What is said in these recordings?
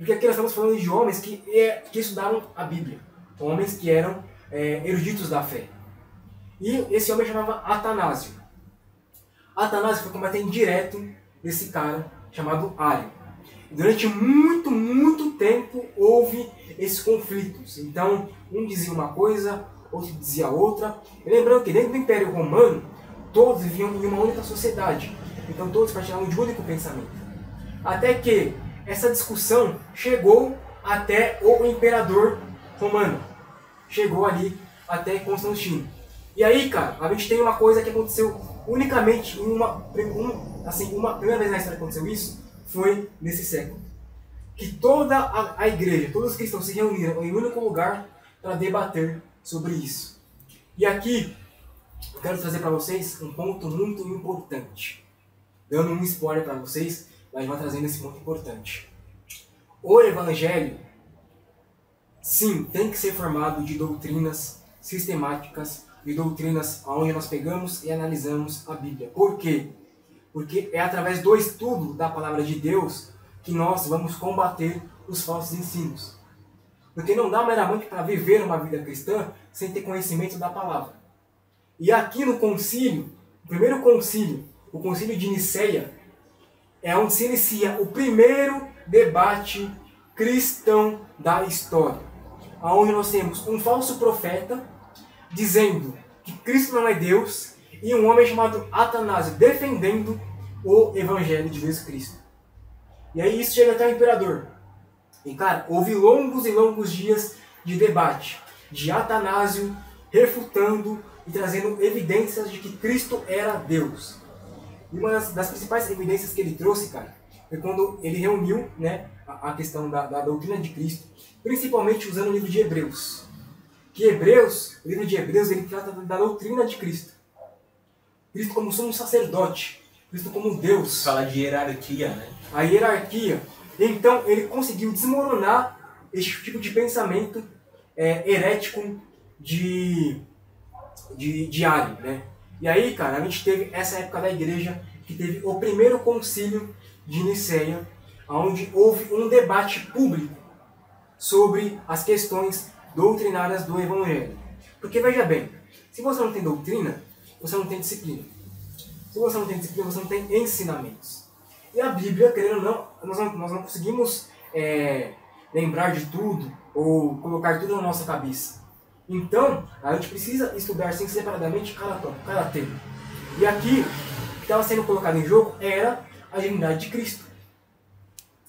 Porque aqui nós estamos falando de homens que estudaram a Bíblia. Homens que eram eruditos da fé. E esse homem chamava Atanásio. Atanásio foi combatente direto desse cara chamado Ário. Durante muito tempo houve esses conflitos. Então, um dizia uma coisa, outro dizia outra. E lembrando que dentro do Império Romano, todos viviam em uma única sociedade. Então todos partilhavam de um único pensamento. Até que essa discussão chegou até o Imperador Romano. Chegou ali até Constantino. E aí, cara, a gente tem uma coisa que aconteceu unicamente em uma primeira vez na história que aconteceu isso, foi nesse século. Que toda a igreja, todos os cristãos se reuniram em um único lugar para debater sobre isso. E aqui, eu quero trazer para vocês um ponto muito importante. Dando um spoiler para vocês, mas vai trazendo esse ponto importante. O Evangelho, sim, tem que ser formado de doutrinas sistemáticas, de doutrinas onde nós pegamos e analisamos a Bíblia. Por quê? Porque é através do estudo da palavra de Deus que nós vamos combater os falsos ensinos. Porque não dá meramente para viver uma vida cristã sem ter conhecimento da palavra. E aqui no concílio, o primeiro concílio, o concílio de Niceia, é onde se inicia o primeiro debate cristão da história. Onde nós temos um falso profeta dizendo que Cristo não é Deus e um homem chamado Atanásio defendendo o Evangelho de Jesus Cristo. E aí isso chega até o imperador. E cara, houve longos e longos dias de debate, de Atanásio refutando e trazendo evidências de que Cristo era Deus. E uma das principais evidências que ele trouxe, cara, foi quando ele reuniu, né, a questão da doutrina de Cristo, principalmente usando o livro de Hebreus. Que o livro de Hebreus, ele trata da doutrina de Cristo. Cristo como sumo sacerdote, Cristo como Deus. Fala de hierarquia, né? A hierarquia. Então, ele conseguiu desmoronar esse tipo de pensamento herético de Ário, né? E aí, cara, a gente teve essa época da igreja que teve o primeiro concílio de Niceia, onde houve um debate público sobre as questões doutrinárias do Evangelho. Porque, veja bem, se você não tem doutrina, você não tem disciplina. Se você não tem disciplina, você não tem ensinamentos. E a Bíblia, querendo ou não, nós não conseguimos lembrar de tudo ou colocar tudo na nossa cabeça. Então, a gente precisa estudar assim, separadamente cada tópico, cada tema. E aqui, o que estava sendo colocado em jogo era a divindade de Cristo.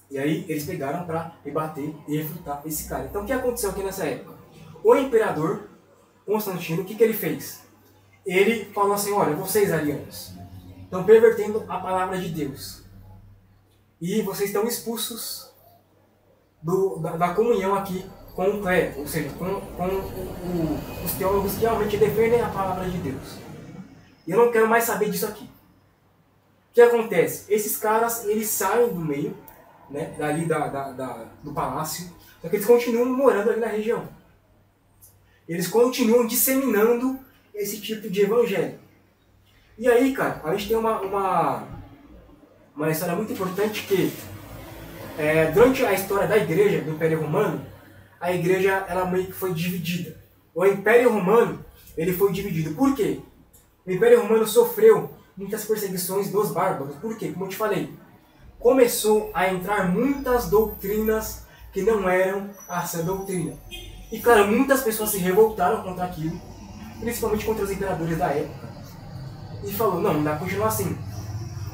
E aí, eles pegaram para debater e refutar esse cara. Então, o que aconteceu aqui nessa época? O imperador Constantino, o que ele fez? Ele falou assim, olha, vocês arianos estão pervertendo a palavra de Deus. E vocês estão expulsos da comunhão aqui com o clero, ou seja, com os teólogos que realmente defendem a palavra de Deus. E eu não quero mais saber disso aqui. O que acontece? Esses caras, eles saem do meio, né, dali do palácio, só que eles continuam morando ali na região. Eles continuam disseminando esse tipo de evangelho. E aí, cara, a gente tem uma história muito importante que, durante a história da igreja, do Império Romano, a igreja ela meio que foi dividida. O Império Romano ele foi dividido. Por quê? O Império Romano sofreu muitas perseguições dos bárbaros. Por quê? Como eu te falei, começou a entrar muitas doutrinas que não eram a sã doutrina. E claro, muitas pessoas se revoltaram contra aquilo, principalmente contra os imperadores da época. E falou, não dá pra continuar assim.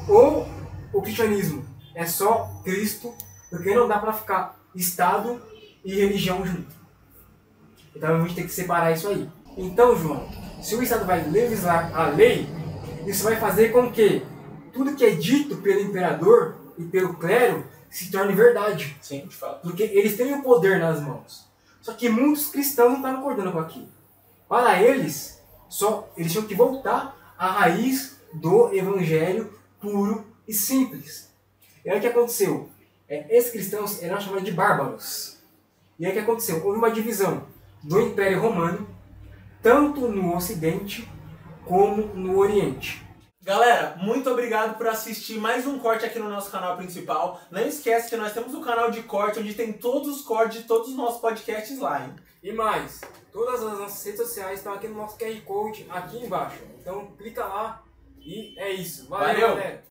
Ou o cristianismo é só Cristo, porque não dá pra ficar Estado e religião junto. Então a gente tem que separar isso aí. Então, João, se o Estado vai legislar a lei, isso vai fazer com que tudo que é dito pelo imperador e pelo clero se torne verdade. Sim, de fato. Porque eles têm o poder nas mãos. Só que muitos cristãos não estão concordando com aquilo. Para eles, eles tinham que voltar à raiz do evangelho puro e simples. E aí o que aconteceu? Esses cristãos eram chamados de bárbaros. E aí o que aconteceu? Houve uma divisão do Império Romano, tanto no Ocidente como no Oriente. Galera, muito obrigado por assistir mais um corte aqui no nosso canal principal. Não esquece que nós temos um canal de corte onde tem todos os cortes de todos os nossos podcasts lá, hein? E mais, todas as nossas redes sociais estão aqui no nosso QR Code, aqui embaixo. Então clica lá e é isso. Valeu. Galera!